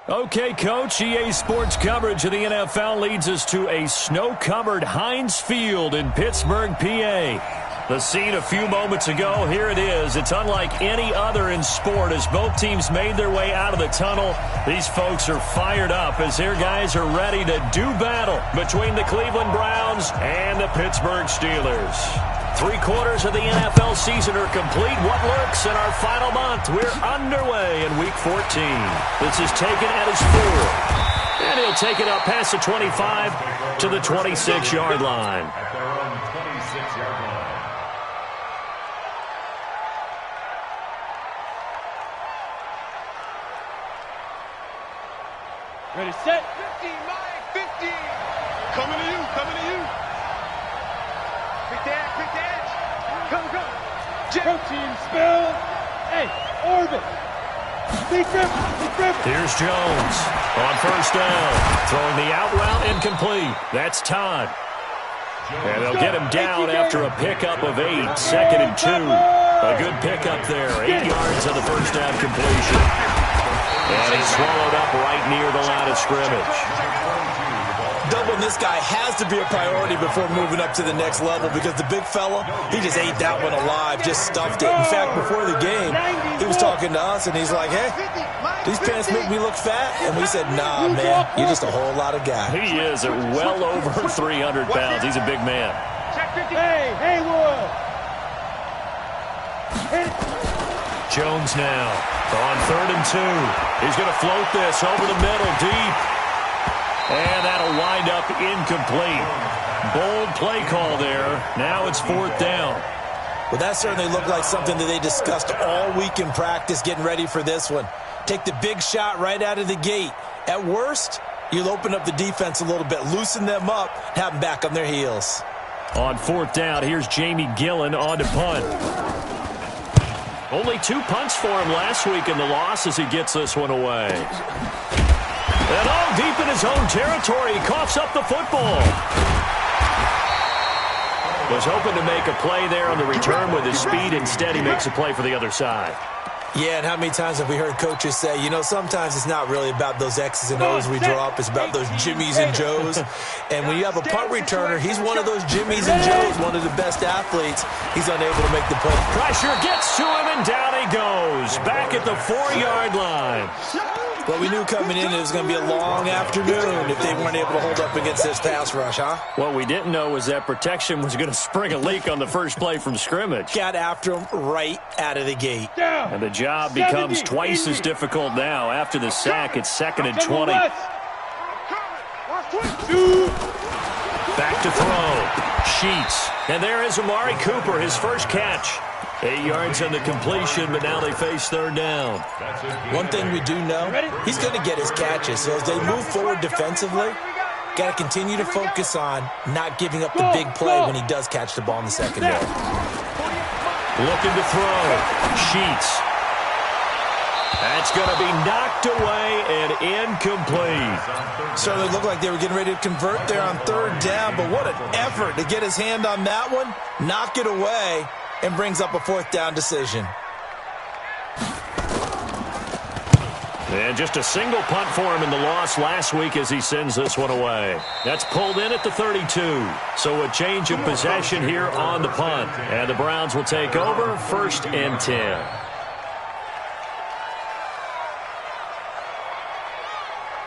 Okay, Coach, EA Sports coverage of the NFL leads us to a snow-covered Heinz Field in Pittsburgh, PA. The scene a few moments ago, here it is. It's unlike any other in sport as both teams made their way out of the tunnel. These folks are fired up as their guys are ready to do battle between the Cleveland Browns and the Pittsburgh Steelers. 3/4 of the NFL season are complete. What lurks in our final month? We're underway in Week 14. This is taken at his 4. And he'll take it up past the 25 to the 26-yard line. At their own 26-yard line. Ready, set. 50, Mike, 50. Coming to you, coming to you. Quick dash. Come. Protein spill. Hey, orbit. Big rip. Here's Jones on first down. Throwing the out route incomplete. That's Todd. And they'll get him down after a pickup of 8. 2nd and 2. A good pickup there. 8 yards on the first down completion. And he's swallowed up right near the line of scrimmage. Doubling this guy has to be a priority before moving up to the next level because the big fella, he just ate that one alive, just stuffed it. In fact, before the game, he was talking to us, and he's like, hey, these pants make me look fat? And we said, nah, man, you're just a whole lot of guy. He is at well over 300 pounds. He's a big man. Hey, Haywood. Jones now on 3rd and 2. He's going to float this over the middle, deep. And that'll wind up incomplete. Bold play call there. Now it's 4th down. Well, that certainly looked like something that they discussed all week in practice, getting ready for this one. Take the big shot right out of the gate. At worst, you'll open up the defense a little bit, loosen them up, have them back on their heels. On 4th down, here's Jamie Gillen on to punt. Only 2 punts for him last week in the loss as he gets this one away. And all deep in his own territory, he coughs up the football. Was hoping to make a play there on the return with his speed. Instead, he makes a play for the other side. Yeah, and how many times have we heard coaches say, you know, sometimes it's not really about those X's and O's we draw up. It's about those Jimmies and Joes. And when you have a punt returner, he's one of those Jimmies and Joes, one of the best athletes. He's unable to make the play. Pressure gets to him, and down he goes. Back at the 4-yard line. Well, we knew coming in it was going to be a long afternoon if they weren't able to hold up against this pass rush, huh? What we didn't know was that protection was going to spring a leak on the first play from scrimmage. Got after him right out of the gate. And the job becomes twice as difficult now. After the sack, it's 2nd and 20. Back to throw. Sheets. And there is Amari Cooper, his first catch. 8 yards on the completion, but now they face 3rd down. One thing we do know, he's going to get his catches. So as they move forward defensively, got to continue to focus on not giving up the big play when he does catch the ball in the secondary. Looking to throw. Sheets. That's going to be knocked away and incomplete. Certainly looked like they were getting ready to convert there on 3rd down, but what an effort to get his hand on that one, knock it away, and brings up a 4th down decision. And just a single punt for him in the loss last week as he sends this one away. That's pulled in at the 32. So a change of possession here on the punt. And the Browns will take over 1st and 10.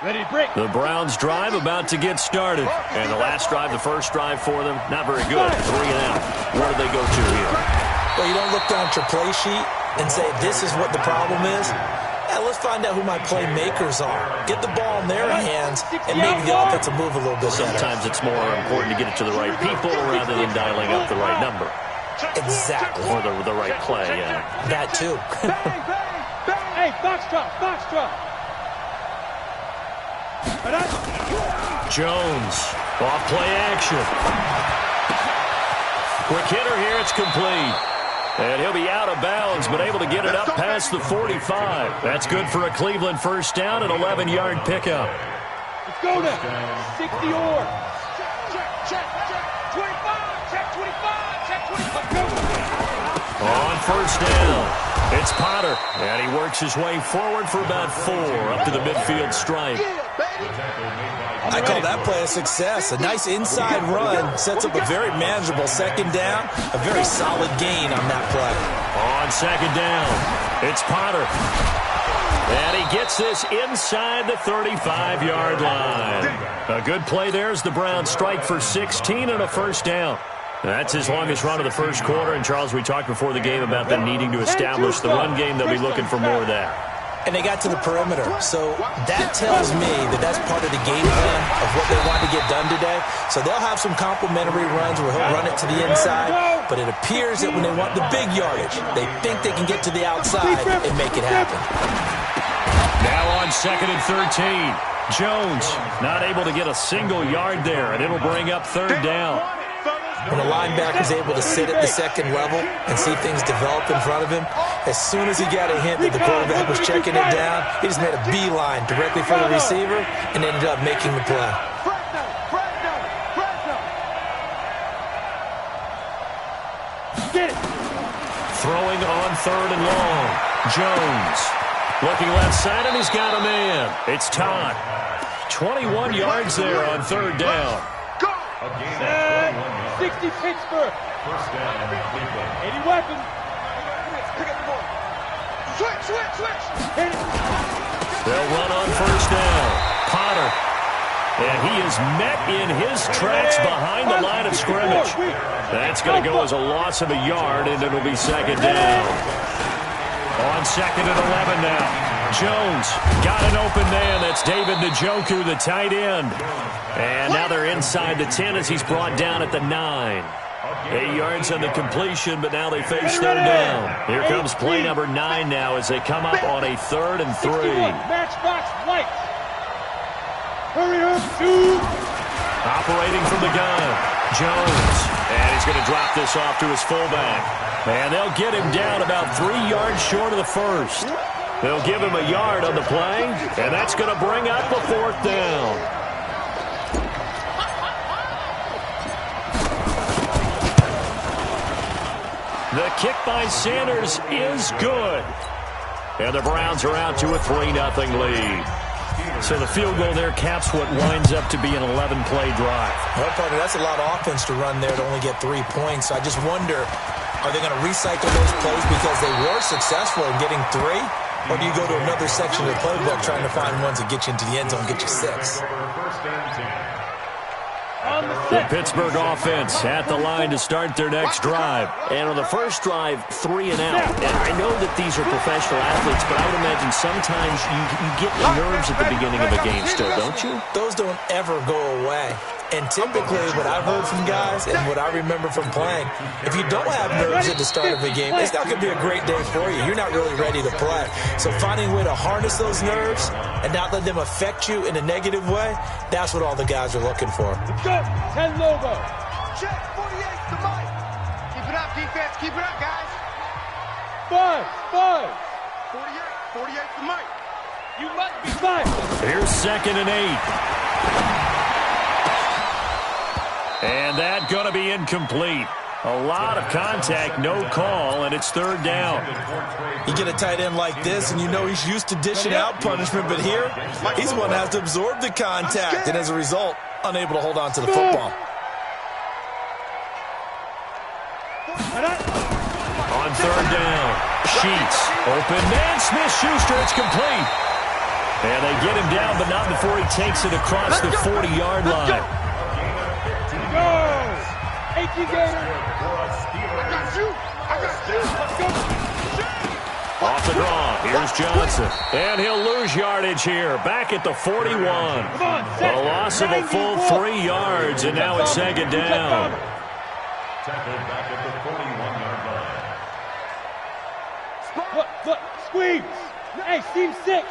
Ready, break. The Browns drive about to get started. And the last drive, the first drive for them, not very good. 3 and out. Where do they go to here? Well, you don't look down at your play sheet and say, this is what the problem is. Let's find out who my playmakers are. Get the ball in their hands and maybe the offense will move a little bit better. Sometimes it's more important to get it to the right people rather than dialing up the right number. Exactly. Or the right play, yeah. That too. Hey, box drop. Jones, off play action. Quick hitter here, it's complete. And he'll be out of bounds, but able to get it up past the 45. That's good for a Cleveland first down, an 11-yard pickup. Let's go now. 60 or. Check. 25. Check 25. On first down. It's Potter, and he works his way forward for about 4 up to the midfield stripe. I call that play a success. A nice inside run sets up a very manageable second down, a very solid gain on that play. On second down, it's Potter. And he gets this inside the 35-yard line. A good play there as the Browns strike for 16 and a first down. That's his longest run of the first quarter. And, Charles, we talked before the game about them needing to establish the run game. They'll be looking for more of that. And they got to the perimeter. So that tells me that that's part of the game plan of what they want to get done today. So they'll have some complementary runs where he'll run it to the inside. But it appears that when they want the big yardage, they think they can get to the outside and make it happen. Now on 2nd and 13. Jones not able to get a single yard there, and it'll bring up 3rd down. When a linebacker is able to sit at the second level and see things develop in front of him, as soon as he got a hint that the quarterback was checking it down, he just made a beeline directly for the receiver and ended up making the play. Throwing on 3rd and long. Jones looking left side, and he's got a man. It's Todd. 21 yards there on 3rd down. 60 Pittsburgh. First down, Cleveland. 80 weapons. Pick up the ball. Switch. They'll run on 1st down. Potter. And he is met in his tracks behind the line of scrimmage. That's going to go as a loss of a yard, and it'll be 2nd down. On 2nd and 11 now. Jones got an open man. That's David Njoku, the tight end. And now they're inside the 10 as he's brought down at the 9. 8 yards on the completion, but now they face 3rd down. Here comes play number 9 now as they come up on a 3rd and 3. Matchbox white. Hurry up, dude. Operating from the gun. Jones. And he's going to drop this off to his fullback. And they'll get him down about 3 yards short of the first. They'll give him a yard on the play, and that's going to bring up the 4th down. The kick by Sanders is good. And the Browns are out to a 3-0 lead. So the field goal there caps what winds up to be an 11-play drive. Well, partner, that's a lot of offense to run there to only get 3 points. So I just wonder, are they going to recycle those plays because they were successful in getting 3? Or do you go to another section of the playbook trying to find ones that get you into the end zone and get you 6? The Pittsburgh offense at the line to start their next drive. And on the first drive, 3 and out. And I know that these are professional athletes, but I would imagine sometimes you get the nerves at the beginning of a game still, don't you? Those don't ever go away. And typically what I've heard from guys and what I remember from playing, if you don't have nerves at the start of a game, it's not going to be a great day for you. You're not really ready to play. So finding a way to harness those nerves and not let them affect you in a negative way, that's what all the guys are looking for. Let's go. 10 Lobo. Check 48 to Mike. Keep it up, defense. Keep it up, guys. 5. 48 to Mike. You must be 5. Here's 2nd and 8. And that going to be incomplete. A lot of contact, no call, and it's 3rd down. You get a tight end like this, and you know he's used to dishing out punishment, but here, he's the one that has to absorb the contact, and as a result, unable to hold on to the football. On 3rd down, Sheets, open man, Smith-Schuster, it's complete. And they get him down, but not before he takes it across the 40-yard line. Go! 18 Gator. Off the draw, here's Johnson. And he'll lose yardage here, back at the 41. A loss of a full 3 yards, and now it's 2nd down. Tackled back at the 41-yard line. Look, squeeze. Hey, seam 6.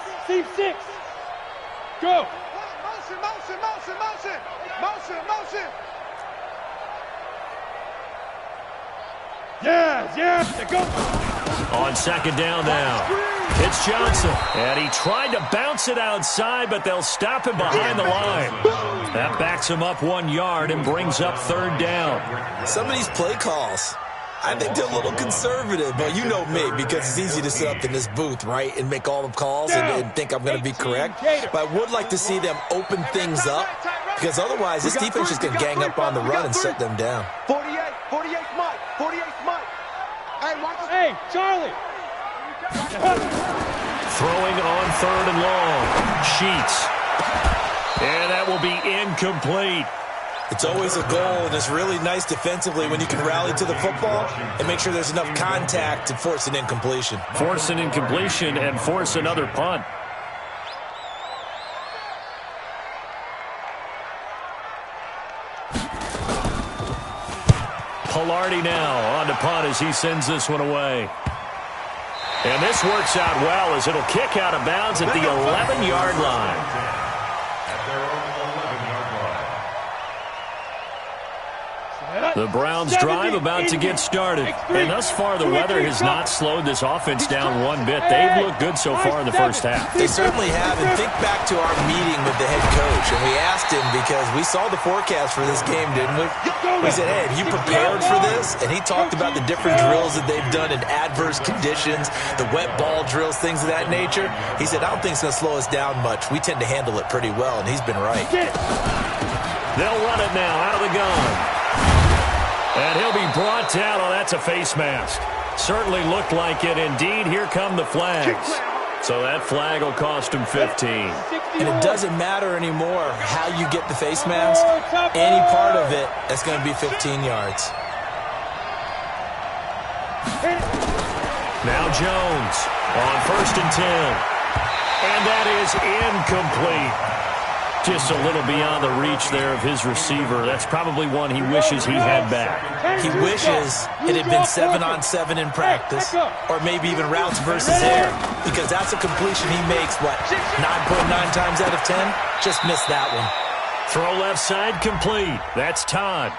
Go. Motion. Yeah, go. On 2nd down now, it's Johnson. And he tried to bounce it outside, but they'll stop him behind the line. That backs him up 1 yard and brings up 3rd down. Some of these play calls, I think they're a little conservative, but you know me, because it's easy to sit up in this booth, right, and make all the calls and think I'm going to be correct. But I would like to see them open things up, because otherwise this defense is going to gang up on the run and shut them down. 48 Mike. 48 Mike. Hey, Charlie. Throwing on 3rd and long. Sheets. And that will be incomplete. It's always a goal, and it's really nice defensively when you can rally to the football and make sure there's enough contact to force an incompletion. Force an incompletion and force another punt. Pilardi now on to punt as he sends this one away. And this works out well as it'll kick out of bounds at the 11-yard line. The Browns drive about to get started. And thus far, the weather has not slowed this offense down one bit. They've looked good so far in the first half. They certainly have. And think back to our meeting with the head coach. And we asked him, because we saw the forecast for this game, didn't we? We said, hey, have you prepared for this? And he talked about the different drills that they've done in adverse conditions, the wet ball drills, things of that nature. He said, I don't think it's going to slow us down much. We tend to handle it pretty well, and he's been right. They'll run it now out of the gun. And he'll be brought down. Oh, that's a face mask. Certainly looked like it. Indeed, here come the flags. So that flag will cost him 15. And it doesn't matter anymore how you get the face mask. Any part of it, that's going to be 15 yards. Now Jones on 1st and 10. And that is incomplete. Just a little beyond the reach there of his receiver. That's probably one he wishes he had back. He wishes it had been 7-on-7 in practice, or maybe even routes versus air, because that's a completion he makes, 9.9 times out of 10? Just missed that one. Throw left side complete. That's Todd.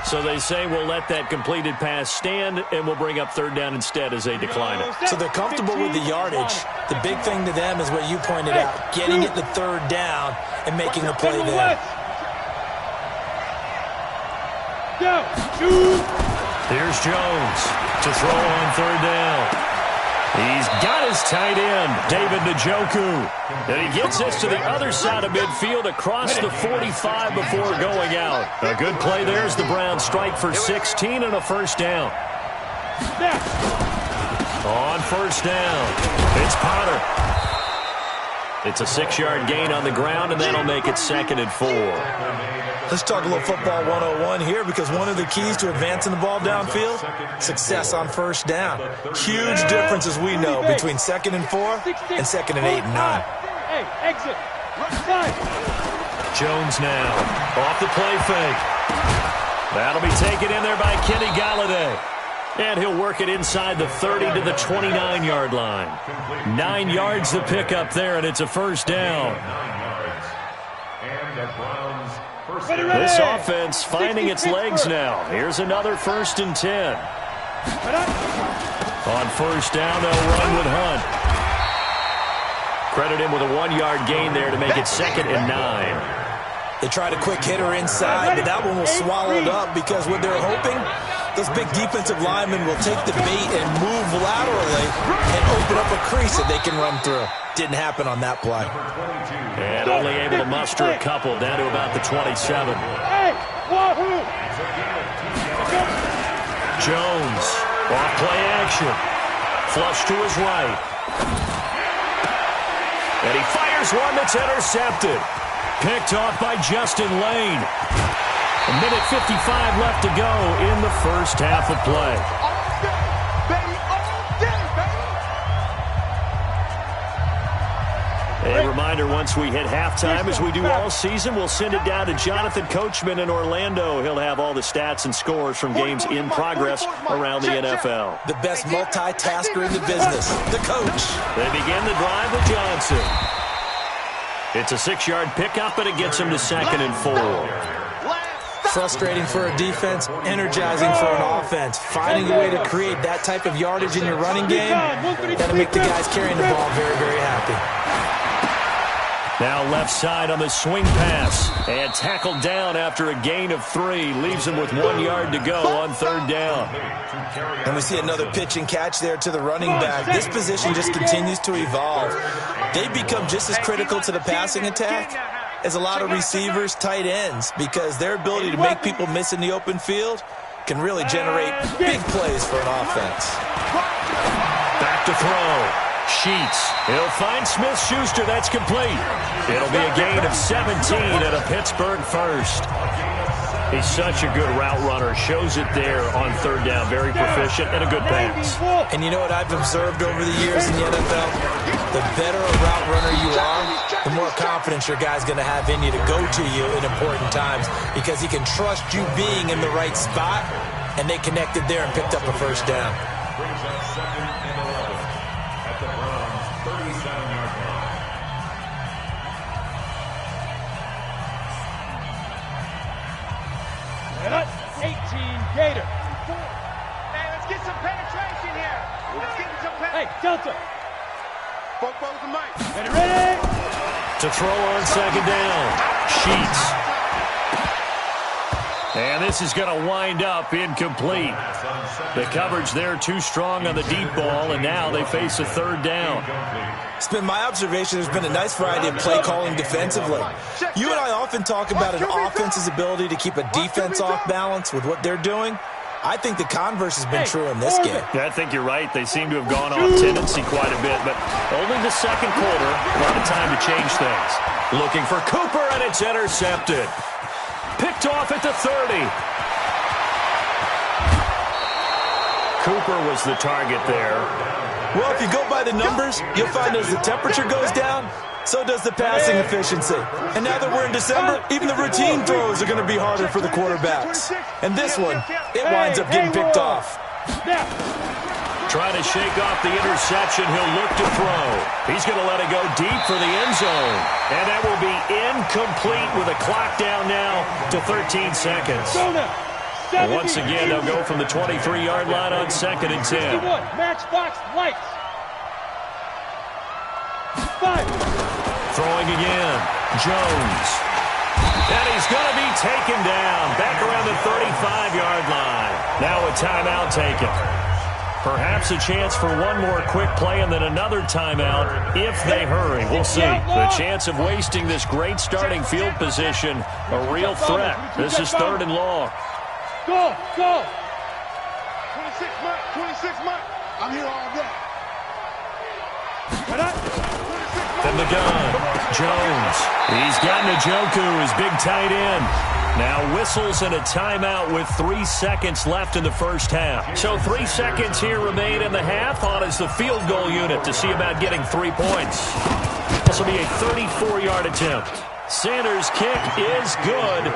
So they say we'll let that completed pass stand, and we'll bring up 3rd down instead as they decline it. So they're comfortable with the yardage. The big thing to them is what you pointed out, getting it to 3rd down and making a play there. Here's Jones to throw on 3rd down. He's got his tight end, David Njoku. And he gets this to the other side of midfield across the 45 before going out. A good play there as the Browns strike for 16 and a 1st down. On 1st down, it's Potter. It's a 6-yard gain on the ground, and that'll make it 2nd and 4. Let's talk a little football 101 here, because one of the keys to advancing the ball downfield, success on 1st down. Huge difference, as we know, between 2nd and 4 and 2nd and 8 and 9. Hey, exit. Jones now off the play fake. That'll be taken in there by Kenny Galladay. And he'll work it inside the 30 to the 29-yard line. 9 yards to pick up there, and it's a 1st down. And the Browns This offense finding its legs now. Here's another 1st and 10. On 1st down, they'll run with Hunt. Credit him with a 1-yard gain there to make it 2nd and 9. They tried a quick hitter inside, but that one was swallowed up, because what they're hoping, those big defensive linemen will take the bait and move laterally and open up a crease that they can run through. Didn't happen on that play. And only able to muster a couple down to about the 27. Jones, off play action. Flush to his right. And he fires one that's intercepted. Picked off by Justin Lane. A minute 55 left to go in the first half of play. A reminder, once we hit halftime, as we do all season, we'll send it down to Jonathan Coachman in Orlando. He'll have all the stats and scores from games in progress around the NFL. The best multitasker in the business, the coach. They begin the drive with Johnson. It's a 6-yard pickup, and it gets him to 2nd and 4. Frustrating for a defense, energizing for an offense. Finding a way to create that type of yardage in your running game, that'll make the guys carrying the ball very, very happy. Now left side on the swing pass. And tackled down after a gain of 3. Leaves him with 1 yard to go on 3rd down. And we see another pitch and catch there to the running back. This position just continues to evolve. They become just as critical to the passing attack as a lot of receivers, tight ends, because their ability to make people miss in the open field can really generate big plays for an offense. Back to throw. Sheets. He'll find Smith-Schuster. That's complete. It'll be a gain of 17 and a Pittsburgh first. He's such a good route runner. Shows it there on 3rd down. Very proficient and a good pass. And you know what I've observed over the years in the NFL? The better a route runner you are, the more confidence your guy's going to have in you to go to you in important times, because he can trust you being in the right spot, and they connected there and picked up a first down. Brings up 2nd and 11 at the Browns' 37-yard line. And 18 Gator. Hey, let's get some penetration here. Let's get some penetration. Hey, Delta. Both the mic. Ready? To throw on 2nd down. Sheets. And this is going to wind up incomplete. The coverage there too strong on the deep ball, and now they face a 3rd down. It's been my observation there's been a nice variety of play calling defensively. You and I often talk about an offense's ability to keep a defense off balance with what they're doing. I think the converse has been true in this game. Yeah, I think you're right. They seem to have gone off tendency quite a bit, but only the 2nd quarter. A lot of time to change things. Looking for Cooper, and it's intercepted. Picked off at the 30. Cooper was the target there. Well, if you go by the numbers, you'll find as the temperature goes down, so does the passing efficiency. And now that we're in December, even the routine throws are going to be harder for the quarterbacks. And this one, it winds up getting picked off. Trying to shake off the interception. He'll look to throw. He's going to let it go deep for the end zone. And that will be incomplete with a clock down now to 13 seconds. And once again, they'll go from the 23-yard line on 2nd and 10. Matchbox lights. 5. Throwing again. Jones. And he's going to be taken down. Back around the 35-yard line. Now a timeout taken. Perhaps a chance for one more quick play and then another timeout if they hurry. We'll see. The chance of wasting this great starting field position, a real threat. This is 3rd and long. Go! 26 Mike. I'm here all day. From the gun, Jones. He's got Njoku, his big tight end. Now whistles and a timeout with 3 seconds left in the first half. So 3 seconds here remain in the half on as the field goal unit to see about getting 3 points. This will be a 34-yard attempt. Sanders' kick is good.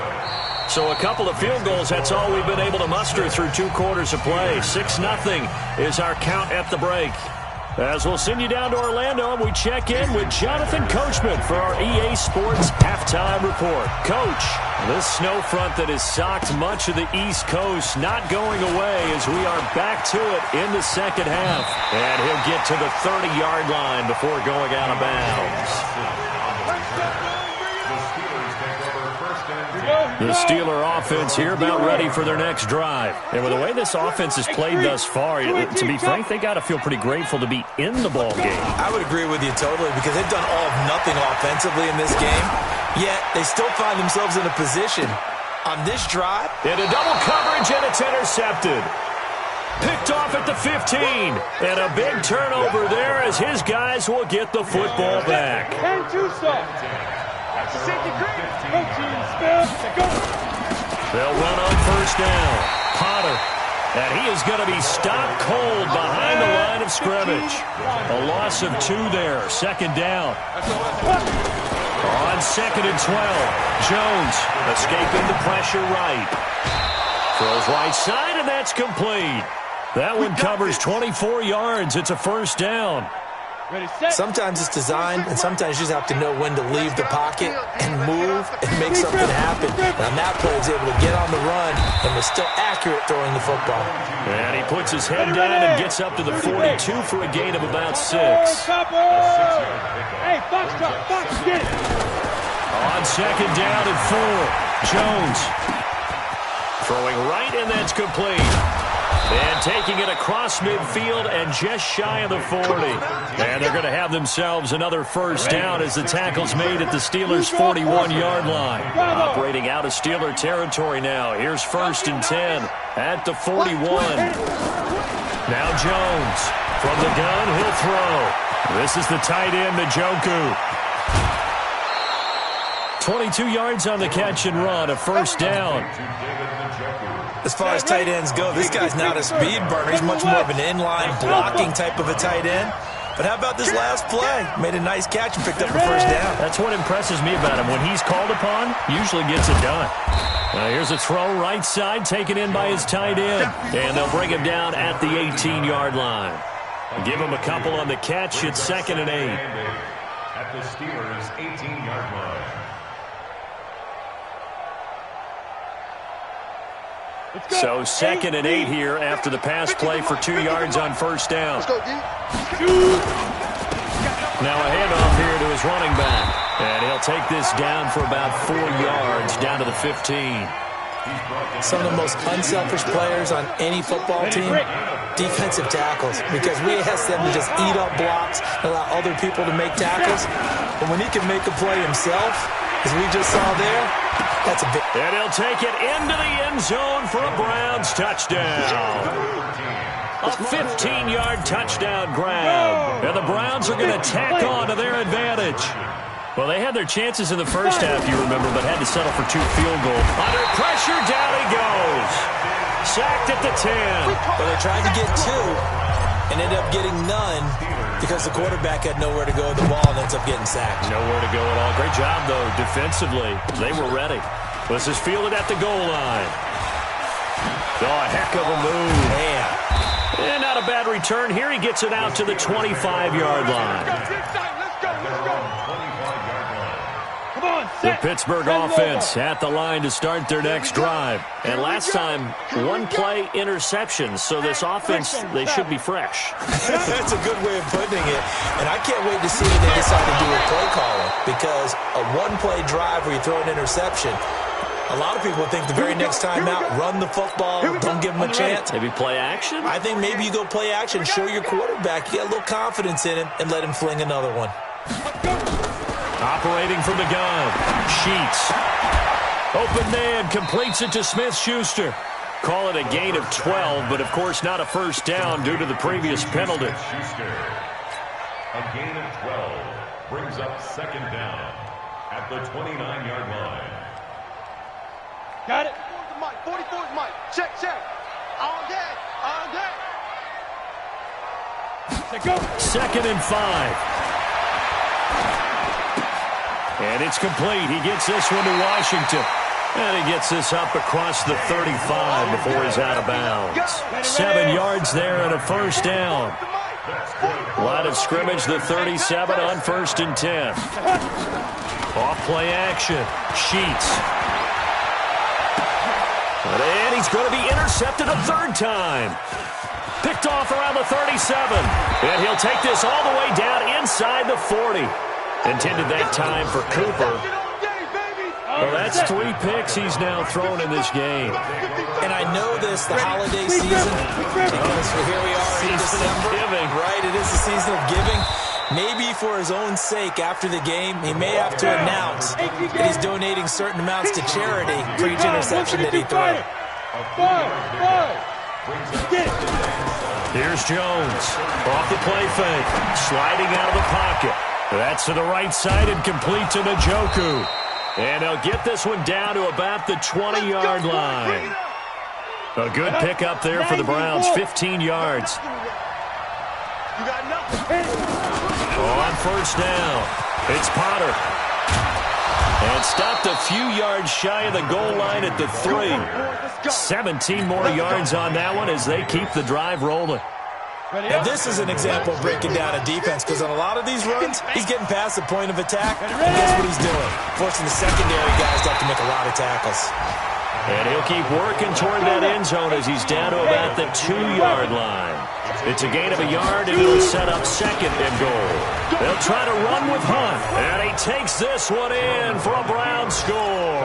So a couple of field goals, that's all we've been able to muster through 2 quarters of play. 6-0 is our count at the break. As we'll send you down to Orlando, and we check in with Jonathan Coachman for our EA Sports Halftime Report. Coach, this snow front that has socked much of the East Coast not going away as we are back to it in the second half. And he'll get to the 30-yard line before going out of bounds. The Steeler offense here about ready for their next drive. And with the way this offense has played thus far, to be frank, they got to feel pretty grateful to be in the ball game. I would agree with you totally, because they've done all of nothing offensively in this game, yet they still find themselves in a position on this drive. Into double coverage, and it's intercepted. Picked off at the 15. And a big turnover there as his guys will get the football back. And Tucson. That's a safety green. They'll run on first down. Potter. And he is going to be stopped cold behind the line of scrimmage. A loss of 2 there. 2nd down. On 2nd and 12. Jones escaping the pressure right. Throws right side, and that's complete. That one covers 24 yards. It's a first down. Sometimes it's designed, and sometimes you just have to know when to leave the pocket and move and make something happen. Now, that player is able to get on the run and was still accurate throwing the football. And he puts his head down and gets up to the 42 for a gain of about 6. Hey, box drop, box, get it. On second down and 4, Jones throwing right, and that's complete. And taking it across midfield and just shy of the 40. And they're going to have themselves another first down as the tackle's made at the Steelers' 41-yard line. Operating out of Steeler territory now. Here's 1st and 10 at the 41. Now Jones from the gun, he'll throw. This is the tight end, Njoku. 22 yards on the catch and run, a first down. As far as tight ends go, this guy's not a speed burner. He's much more of an inline blocking type of a tight end. But how about this last play? Made a nice catch and picked up a first down. That's what impresses me about him. When he's called upon, usually gets it done. Here's a throw right side, taken in by his tight end. And they'll bring him down at the 18-yard line. Give him a couple on the catch. It's 2nd and 8. At the Steelers' 18-yard line. So 2nd and 8 here after the pass play for 2 yards on first down. Now a handoff here to his running back. And he'll take this down for about 4 yards, down to the 15. Some of the most unselfish players on any football team, defensive tackles, because we ask them to just eat up blocks and allow other people to make tackles. But when he can make a play himself, as we just saw there, that's a big... And he'll take it into the end zone for a Browns touchdown. A 15-yard touchdown grab. And the Browns are going to tack on to their advantage. Well, they had their chances in the first half, you remember, but had to settle for 2 field goals. Under pressure, down he goes. Sacked at the 10. Well, they tried to get 2 and ended up getting none because the quarterback had nowhere to go with the ball and ends up getting sacked. Nowhere to go at all. Great job, though, defensively. They were ready. This is fielded at the goal line. Oh, a heck of a move. Man. And not a bad return. Here he gets it out to the 25-yard line. The Pittsburgh offense at the line to start their next drive. And last time, 1-play interception. So this offense, they should be fresh. That's a good way of putting it. And I can't wait to see what they decide to do with play calling. Because a 1-play drive where you throw an interception, a lot of people think the very next time out, run the football, don't give them a chance. Maybe play action? I think maybe you go play action, show your quarterback, you get a little confidence in him, and let him fling another one. Operating from the gun, Sheets. Open man, completes it to Smith-Schuster. Call it a gain of 12, but of course not a first down due to the previous penalty. A gain of 12 brings up 2nd down at the 29-yard line. Got it. 44's Mike. Check, check. All day. All day. Let's go. 2nd and 5. And it's complete. He gets this one to Washington. And he gets this up across the 35 before he's out of bounds. 7 yards there and a first down. Line of scrimmage, the 37 on 1st and 10. Off play action. Sheets. And he's going to be intercepted a 3rd time. Picked off around the 37. And he'll take this all the way down inside the 40. Intended that time for Cooper. Well, that's 3 picks he's now thrown in this game. And I know this, the holiday season, because here we are in December. Giving. Right, it is the season of giving. Maybe for his own sake, after the game, he may have to announce that he's donating certain amounts to charity for each interception that he throws. Here's Jones. Off the play fake. Sliding out of the pocket. That's to the right side and complete to Njoku. And he'll get this one down to about the 20-yard line. A good pickup there for the Browns. 15 yards. On first down, it's Potter. And stopped a few yards shy of the goal line at the 3. 17 more yards on that one as they keep the drive rolling. And this is an example of breaking down a defense, because on a lot of these runs, he's getting past the point of attack, and guess what he's doing? Forcing the secondary guys to have to make a lot of tackles. And he'll keep working toward that end zone as he's down to about the 2-yard line. It's a gain of a yard, and it'll set up second and goal. They'll try to run with Hunt, and he takes this one in for a Brown score.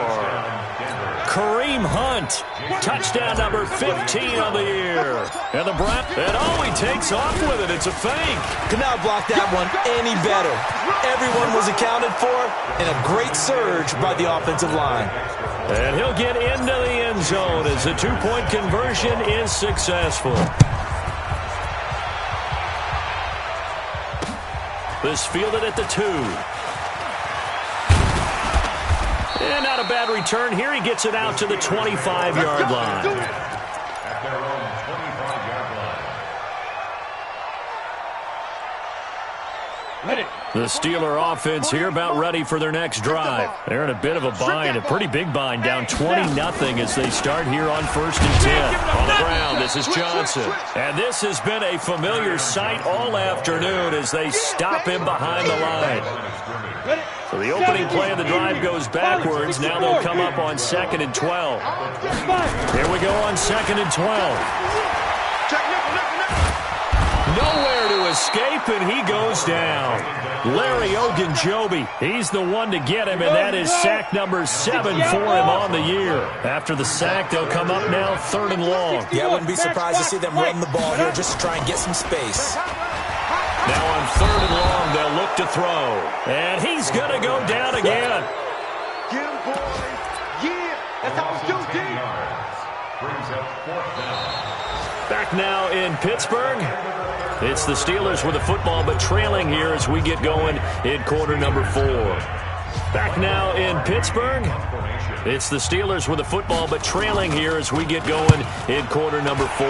Kareem Hunt, touchdown number 15 on the year. And the Brown, and he takes off with it. It's a fake. Could not block that one any better. Everyone was accounted for, and a great surge by the offensive line. And he'll get into the end zone as the 2-point conversion is successful. This fielded at the 2. And not a bad return here. He gets it out to the 25-yard line. At their own 25-yard line. The Steeler offense here about ready for their next drive. They're in a bit of a bind, a pretty big bind, down 20-0 as they start here on 1st and 10. On the ground, this is Johnson. And this has been a familiar sight all afternoon as they stop him behind the line. So the opening play of the drive goes backwards. Now they'll come up on 2nd and 12. Here we go on 2nd and 12. Nowhere to escape, and he goes down. Larry Ogunjobi, he's the one to get him, and that is sack number 7 for him on the year. After the sack, they'll come up now 3rd and long. Yeah, I wouldn't be surprised to see them run the ball here just to try and get some space. Now on 3rd and long, they'll look to throw. And he's going to go down again. Get him, boys. Yeah, that's how we do it. Brings up 4th down. Back now in Pittsburgh. It's the Steelers with the football, but trailing here as we get going in quarter number 4. Back now in Pittsburgh. It's the Steelers with the football, but trailing here as we get going in quarter number 4.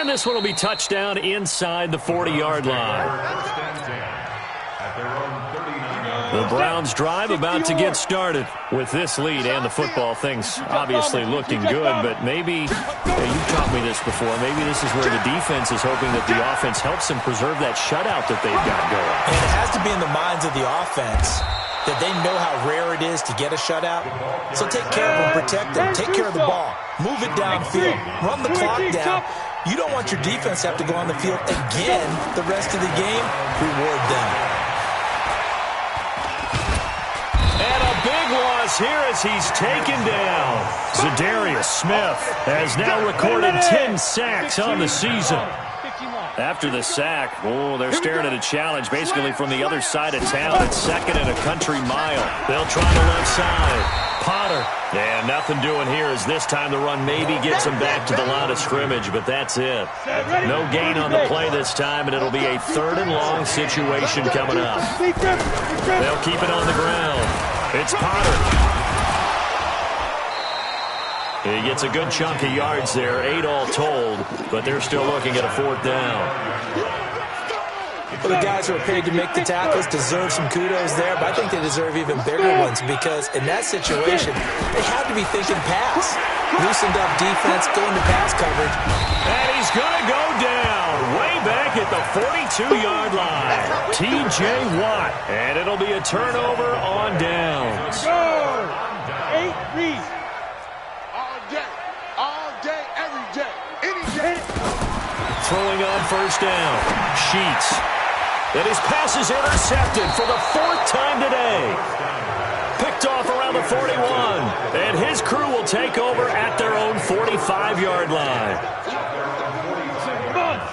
And this one will be touchdown inside the 40-yard line. The Browns drive about to get started with this lead and the football. Things obviously looking good, but maybe, you've taught me this before, maybe this is where the defense is hoping that the offense helps them preserve that shutout that they've got going. And it has to be in the minds of the offense that they know how rare it is to get a shutout. So take care of them, protect them, take care of the ball, move it downfield, run the clock down. You don't want your defense to have to go on the field again the rest of the game. Reward them. And a big loss here as he's taken down. Zadarius Smith has now recorded 10 sacks on the season. After the sack, they're staring at a challenge basically from the other side of town. It's 2nd and a country mile. They'll try the left side. Potter. And nothing doing here as this time the run maybe gets him back to the line of scrimmage, but that's it. No gain on the play this time, and it'll be a 3rd and long situation coming up. They'll keep it on the ground. It's Potter. He gets a good chunk of yards there, 8 all told, but they're still looking at a 4th down. Well, the guys who are paid to make the tackles deserve some kudos there, but I think they deserve even bigger ones because in that situation, they had to be thinking pass. Loosened up defense, going to pass coverage. And he's going to go down way back at the 42-yard line. T.J. Watt, and it'll be a turnover on downs. 8 reads. All day, every day, any day. Throwing on 1st down. Sheets. And his pass is intercepted for the 4th time today. Picked off around the 41. And his crew will take over at their own 45-yard line.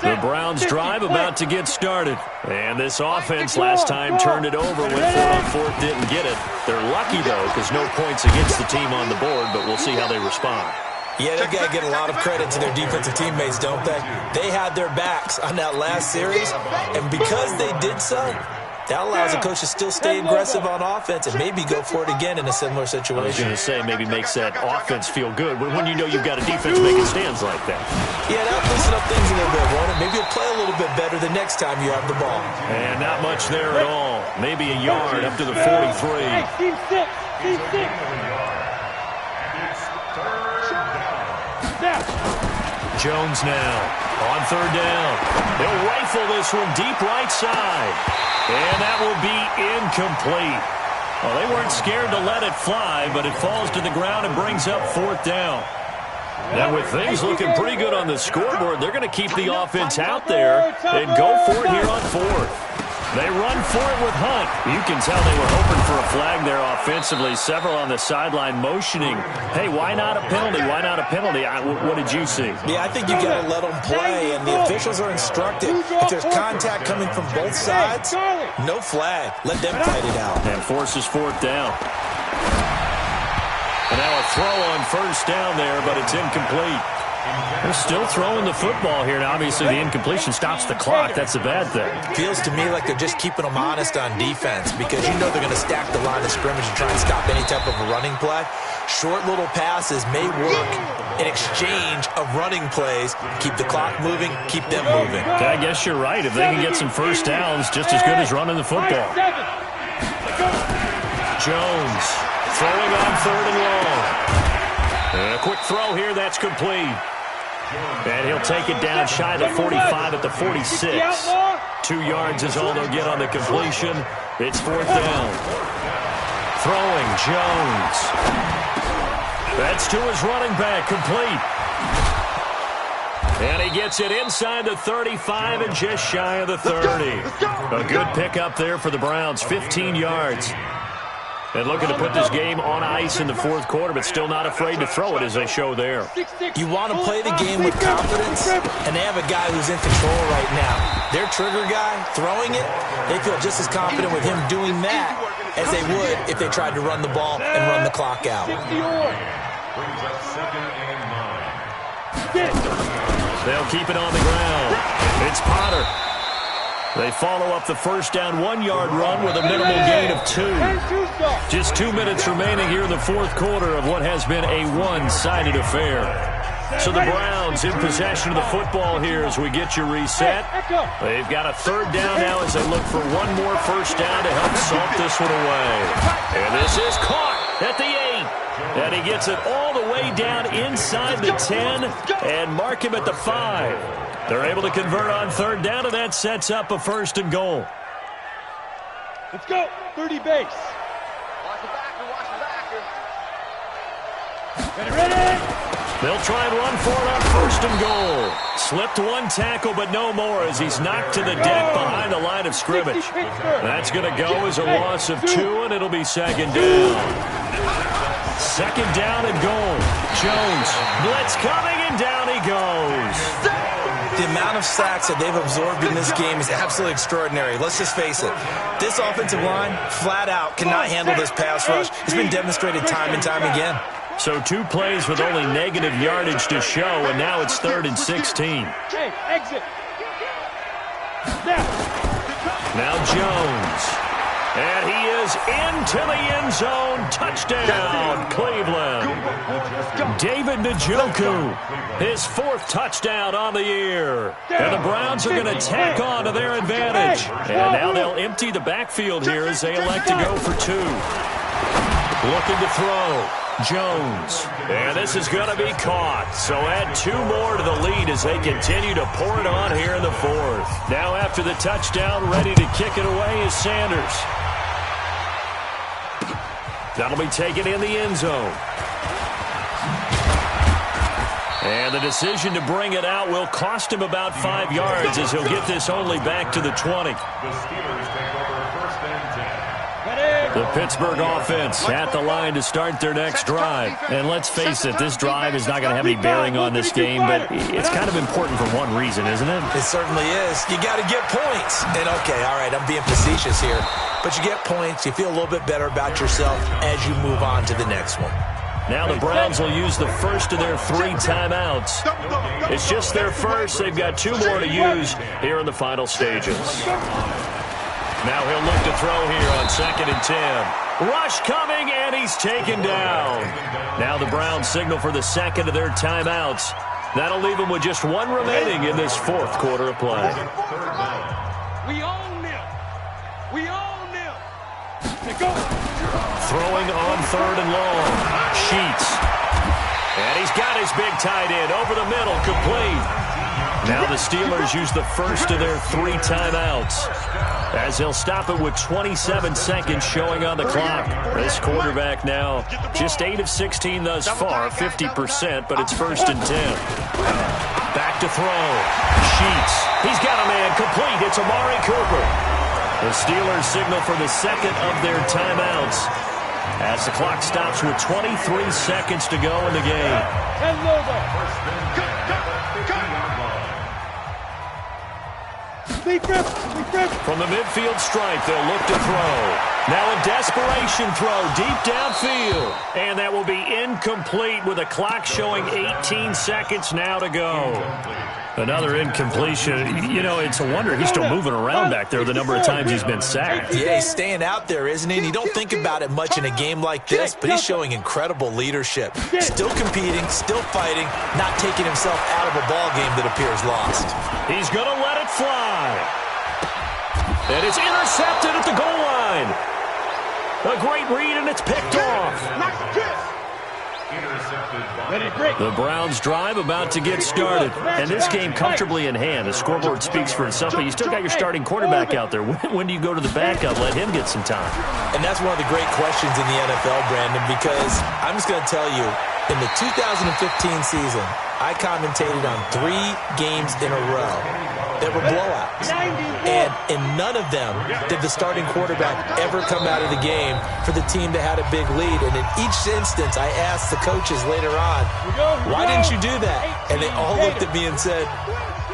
The Browns drive about to get started. And this offense last time turned it over, went for it on 4th, didn't get it. They're lucky, though, because no points against the team on the board, but we'll see how they respond. Yeah, they've got to get a lot of credit to their defensive teammates, don't they? They had their backs on that last series, and because they did so, that allows the coach to still stay aggressive on offense and maybe go for it again in a similar situation. I was going to say maybe makes that offense feel good when you know you've got a defense making stands like that. Yeah, that'll loosen up things a little bit, won't it? Maybe you'll play a little bit better the next time you have the ball. And not much there at all. Maybe a yard up to the 43. Team 6. Team 6. Jones now on third down. He'll rifle this one deep right side. And that will be incomplete. Well, they weren't scared to let it fly, but it falls to the ground and brings up fourth down. Now, with things looking pretty good on the scoreboard, they're going to keep the offense out there and go for it here on fourth. They run for it with Hunt. You can tell they were hoping for a flag there offensively. Several on the sideline motioning, hey, why not a penalty? Why not a penalty? What did you see? Yeah, I think you got to let them play, and the officials are instructed. If there's contact coming from both sides, no flag. Let them fight it out. And forces fourth down. And now a throw on first down there, but it's incomplete. They're still throwing the football here. Now, obviously, the incompletion stops the clock. That's a bad thing. Feels to me like they're just keeping them honest on defense because you know they're going to stack the line of scrimmage and try and stop any type of a running play. Short little passes may work in exchange of running plays. Keep the clock moving, keep them moving. I guess you're right. If they can get some first downs, just as good as running the football. Jones throwing on third and long. And a quick throw here, that's complete. And he'll take it down shy of the 45 at the 46. 2 yards is all they'll get on the completion. It's fourth down. Throwing, Jones. That's to his running back, complete. And he gets it inside the 35 and just shy of the 30. A good pickup there for the Browns, 15 yards. And looking to put this game on ice in the fourth quarter, but still not afraid to throw it as they show there. You want to play the game with confidence, and they have a guy who's in control right now. Their trigger guy, throwing it, they feel just as confident with him doing that as they would if they tried to run the ball and run the clock out. Brings up 2nd and 9. They'll keep it on the ground. It's Potter. They follow up the first down 1-yard run with a minimal gain of 2. Just 2 minutes remaining here in the fourth quarter of what has been a one-sided affair. So the Browns in possession of the football here as we get you reset. They've got a third down now as they look for one more first down to help salt this one away. And this is caught at the 8. And he gets it all the way down inside the 10 and mark him at the 5. They're able to convert on third down, and that sets up a first and goal. Let's go. 30 base. Watch the backer, watch the backer. Ready. They'll try and run for it on first and goal. Slipped one tackle, but no more as he's knocked to the deck behind the line of scrimmage. That's going to go as a loss of 2, and it'll be second down. Second down and goal. Jones, blitz coming, and down he goes. The amount of sacks that they've absorbed in this game is absolutely extraordinary. Let's just face it. This offensive line, flat out, cannot handle this pass rush. It's been demonstrated time and time again. So 2 plays with only negative yardage to show, and now it's 3rd and 16. Hey, exit. Now Jones. And he is into the end zone. Touchdown, Cleveland. David Njoku, his 4th touchdown on the year. And the Browns are going to tack on to their advantage. And now they'll empty the backfield here as they elect to go for 2. Looking to throw. Jones. And this is going to be caught. So add 2 more to the lead as they continue to pour it on here in the 4th. Now after the touchdown, ready to kick it away is Sanders. That'll be taken in the end zone. And the decision to bring it out will cost him about 5 yards as he'll get this only back to the 20. The Steelers take over 1st and 10. The Pittsburgh offense at the line to start their next drive. And let's face it, this drive is not going to have any bearing on this game, but it's kind of important for one reason, isn't it? It certainly is. You got to get points. And, okay, all right, I'm being facetious here. But you get points, you feel a little bit better about yourself as you move on to the next one. Now the Browns will use the first of their 3 timeouts. It's just their first. They've got 2 more to use here in the final stages. Now he'll look to throw here on 2nd and 10. Rush coming, and he's taken down. Now the Browns signal for the 2nd of their timeouts. That'll leave them with just 1 remaining in this 4th quarter of play. We own them. We own them. Go. Throwing on 3rd and long. Sheets. He's got his big tight end over the middle, complete. Now the Steelers use the first of their 3 timeouts, as they'll stop it with 27 seconds showing on the clock. This quarterback now just 8 of 16 thus far, 50%, but it's 1st and 10. Back to throw. Sheets. He's got a man complete. It's Amari Cooper. The Steelers signal for the second of their timeouts as the clock stops with 23 seconds to go in the game. From the midfield stripe, they'll look to throw. Now a desperation throw deep downfield. And that will be incomplete with a clock showing 18 seconds now to go. Another incompletion. You know, it's a wonder he's still moving around back there the number of times he's been sacked. Yeah, he's staying out there, isn't he? And you don't think about it much in a game like this, but he's showing incredible leadership. Still competing, still fighting, not taking himself out of a ball game that appears lost. He's going to let it fly. And it's intercepted at the goal line. A great read, and it's picked off. The Browns drive about to get started. And this game comfortably in hand. The scoreboard speaks for itself, but you still got your starting quarterback out there. When do you go to the backup? Let him get some time. And that's one of the great questions in the NFL, Brandon, because I'm just going to tell you, in the 2015 season, I commentated on 3 games in a row that were blowouts. And in none of them did the starting quarterback ever come out of the game for the team that had a big lead. And in each instance, I asked the coaches later on, why didn't you do that? And they all looked at me and said,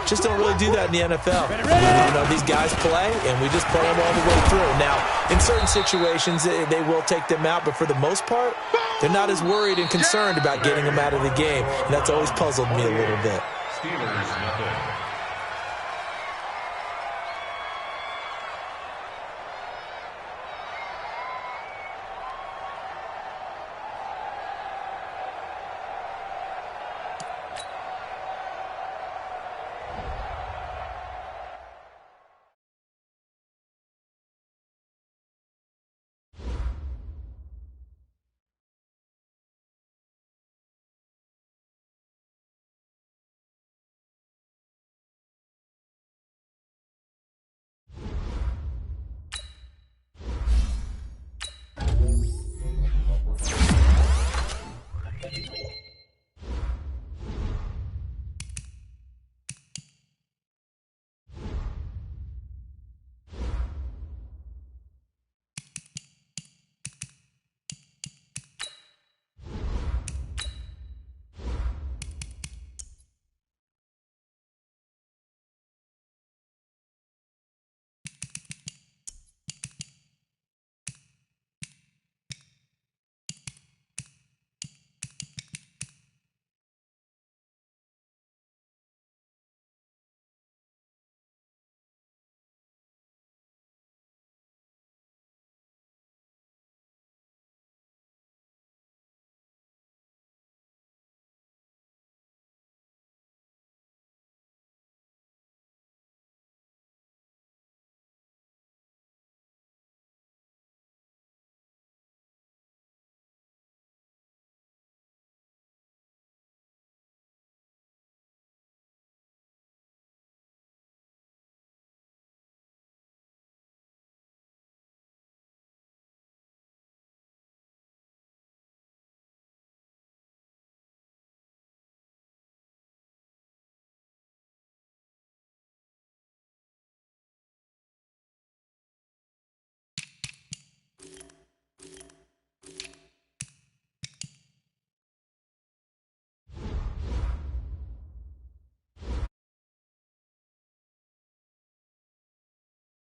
just don't really do that in the NFL. You know, these guys play, and we just play them all the way through. Now, in certain situations, they will take them out, but for the most part, they're not as worried and concerned about getting them out of the game. And that's always puzzled me a little bit. Steelers nothing.